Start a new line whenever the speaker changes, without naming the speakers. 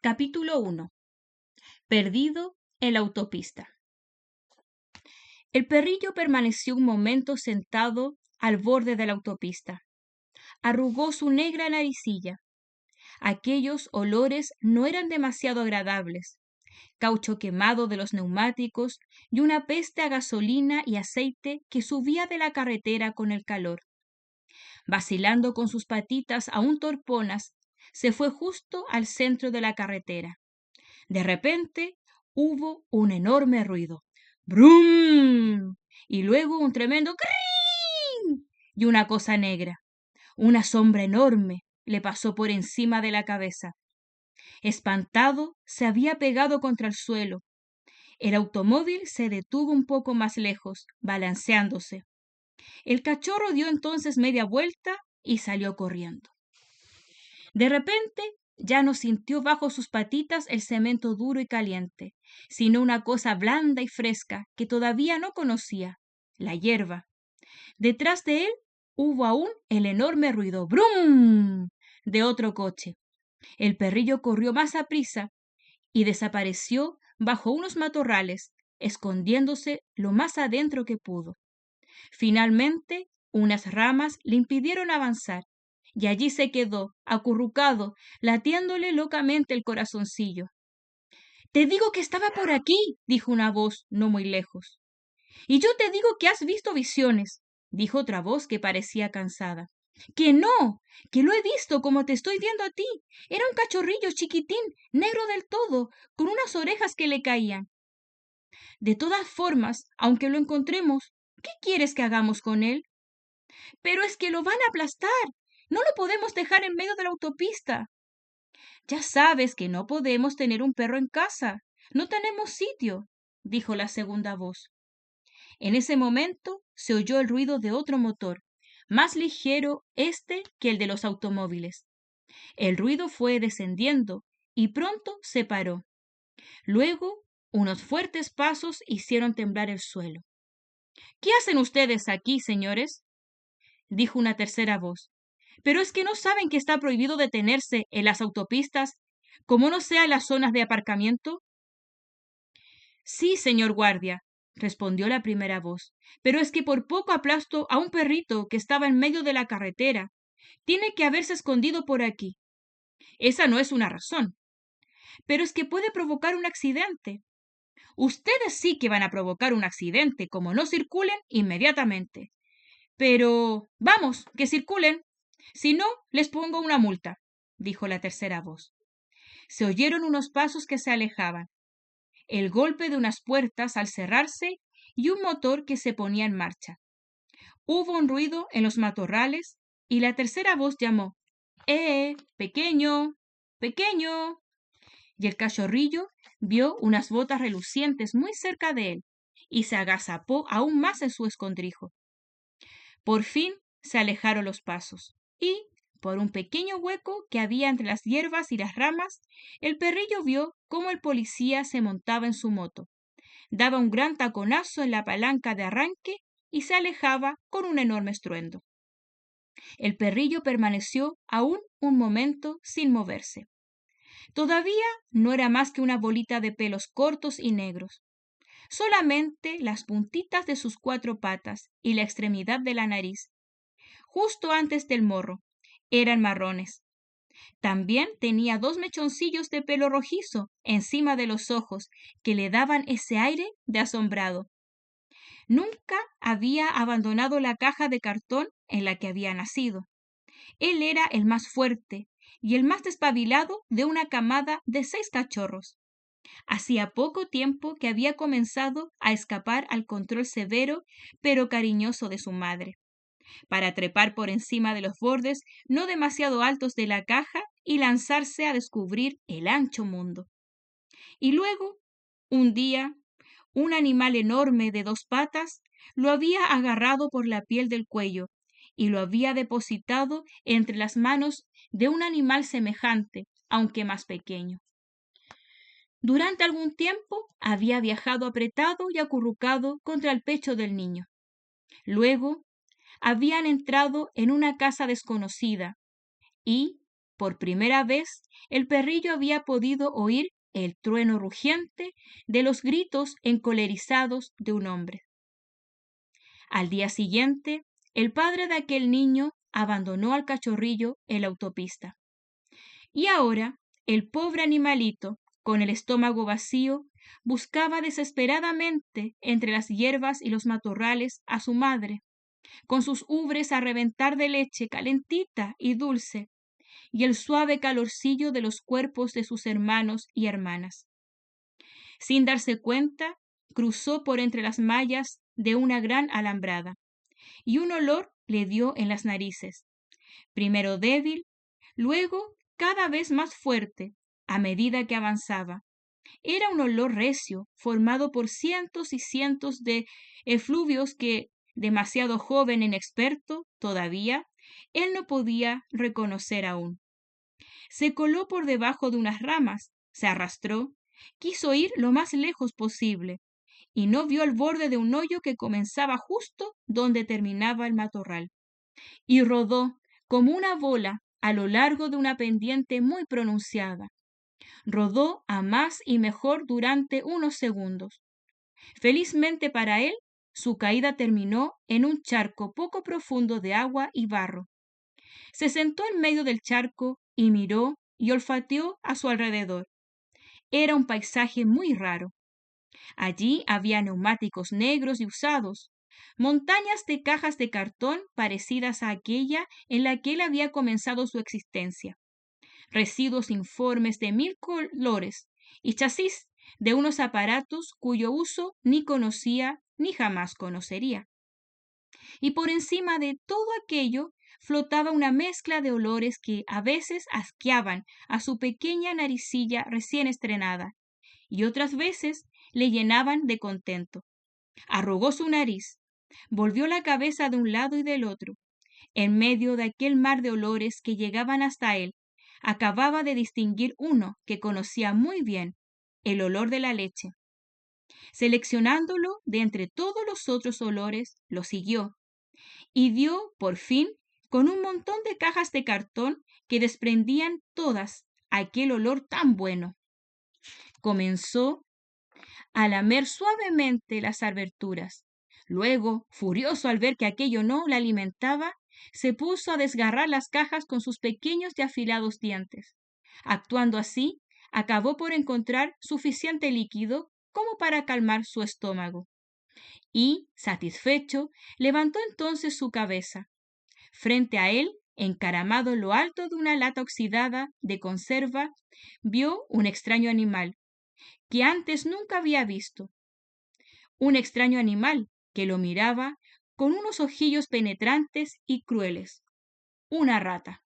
Capítulo 1. Perdido en la autopista. El perrillo permaneció un momento sentado al borde de la autopista. Arrugó su negra naricilla. Aquellos olores no eran demasiado agradables. Caucho quemado de los neumáticos y una peste a gasolina y aceite que subía de la carretera con el calor. Vacilando con sus patitas aún torponas, se fue justo al centro de la carretera. De repente hubo un enorme ruido. ¡Brum! Y luego un tremendo ¡crin! Y una cosa negra. Una sombra enorme le pasó por encima de la cabeza. Espantado, se había pegado contra el suelo. El automóvil se detuvo un poco más lejos, balanceándose. El cachorro dio entonces media vuelta y salió corriendo. De repente ya no sintió bajo sus patitas el cemento duro y caliente, sino una cosa blanda y fresca que todavía no conocía, la hierba. Detrás de él hubo aún el enorme ruido ¡brum! De otro coche. El perrillo corrió más aprisa y desapareció bajo unos matorrales, escondiéndose lo más adentro que pudo. Finalmente, unas ramas le impidieron avanzar, y allí se quedó, acurrucado, latiéndole locamente el corazoncillo. Te digo que estaba por aquí, dijo una voz no muy lejos. Y yo te digo que has visto visiones, dijo otra voz que parecía cansada. Que no, que lo he visto como te estoy viendo a ti. Era un cachorrillo chiquitín, negro del todo, con unas orejas que le caían. De todas formas, aunque lo encontremos, ¿qué quieres que hagamos con él? Pero es que lo van a aplastar. No lo podemos dejar en medio de la autopista. Ya sabes que no podemos tener un perro en casa. No tenemos sitio, dijo la segunda voz. En ese momento se oyó el ruido de otro motor, más ligero este que el de los automóviles. El ruido fue descendiendo y pronto se paró. Luego, unos fuertes pasos hicieron temblar el suelo. ¿Qué hacen ustedes aquí, señores?, dijo una tercera voz. Pero es que no saben que está prohibido detenerse en las autopistas, como no sea en las zonas de aparcamiento. Sí, señor guardia, respondió la primera voz, pero es que por poco aplasto a un perrito que estaba en medio de la carretera. Tiene que haberse escondido por aquí. Esa no es una razón. Pero es que puede provocar un accidente. Ustedes sí que van a provocar un accidente, como no circulen inmediatamente. Pero vamos, que circulen. Si no, les pongo una multa, dijo la tercera voz. Se oyeron unos pasos que se alejaban, el golpe de unas puertas al cerrarse y un motor que se ponía en marcha. Hubo un ruido en los matorrales y la tercera voz llamó: pequeño, pequeño. Y el cachorrillo vio unas botas relucientes muy cerca de él y se agazapó aún más en su escondrijo. Por fin se alejaron los pasos y, por un pequeño hueco que había entre las hierbas y las ramas, el perrillo vio cómo el policía se montaba en su moto, daba un gran taconazo en la palanca de arranque y se alejaba con un enorme estruendo. El perrillo permaneció aún un momento sin moverse. Todavía no era más que una bolita de pelos cortos y negros. Solamente las puntitas de sus 4 patas y la extremidad de la nariz, justo antes del morro, eran marrones. También tenía 2 mechoncillos de pelo rojizo encima de los ojos que le daban ese aire de asombrado. Nunca había abandonado la caja de cartón en la que había nacido. Él era el más fuerte y el más despabilado de una camada de 6 cachorros. Hacía poco tiempo que había comenzado a escapar al control severo pero cariñoso de su madre, para trepar por encima de los bordes no demasiado altos de la caja y lanzarse a descubrir el ancho mundo. Y luego, un día, un animal enorme de 2 patas lo había agarrado por la piel del cuello y lo había depositado entre las manos de un animal semejante, aunque más pequeño. Durante algún tiempo había viajado apretado y acurrucado contra el pecho del niño. Luego habían entrado en una casa desconocida y, por primera vez, el perrillo había podido oír el trueno rugiente de los gritos encolerizados de un hombre. Al día siguiente, el padre de aquel niño abandonó al cachorrillo en la autopista. Y ahora, el pobre animalito, con el estómago vacío, buscaba desesperadamente entre las hierbas y los matorrales a su madre, con sus ubres a reventar de leche calentita y dulce, y el suave calorcillo de los cuerpos de sus hermanos y hermanas. Sin darse cuenta, cruzó por entre las mallas de una gran alambrada, y un olor le dio en las narices, primero débil, luego cada vez más fuerte a medida que avanzaba. Era un olor recio, formado por cientos y cientos de efluvios que, demasiado joven e inexperto todavía, él no podía reconocer aún. Se coló por debajo de unas ramas, se arrastró, quiso ir lo más lejos posible, y no vio el borde de un hoyo que comenzaba justo donde terminaba el matorral, y rodó como una bola a lo largo de una pendiente muy pronunciada. Rodó a más y mejor durante unos segundos. Felizmente para él, su caída terminó en un charco poco profundo de agua y barro. Se sentó en medio del charco y miró y olfateó a su alrededor. Era un paisaje muy raro. Allí había neumáticos negros y usados, montañas de cajas de cartón parecidas a aquella en la que él había comenzado su existencia, residuos informes de 1000 colores y chasis de unos aparatos cuyo uso ni conocía ni jamás conocería. Y por encima de todo aquello flotaba una mezcla de olores que a veces asqueaban a su pequeña naricilla recién estrenada y otras veces le llenaban de contento. Arrugó su nariz, volvió la cabeza de un lado y del otro. En medio de aquel mar de olores que llegaban hasta él, acababa de distinguir uno que conocía muy bien, el olor de la leche. Seleccionándolo de entre todos los otros olores, lo siguió y dio, por fin, con un montón de cajas de cartón que desprendían todas aquel olor tan bueno. Comenzó a lamer suavemente las aberturas. Luego, furioso al ver que aquello no la alimentaba, se puso a desgarrar las cajas con sus pequeños y afilados dientes. Actuando así, acabó por encontrar suficiente líquido como para calmar su estómago. Y, satisfecho, levantó entonces su cabeza. Frente a él, encaramado en lo alto de una lata oxidada de conserva, vio un extraño animal que antes nunca había visto. Un extraño animal que lo miraba con unos ojillos penetrantes y crueles. Una rata.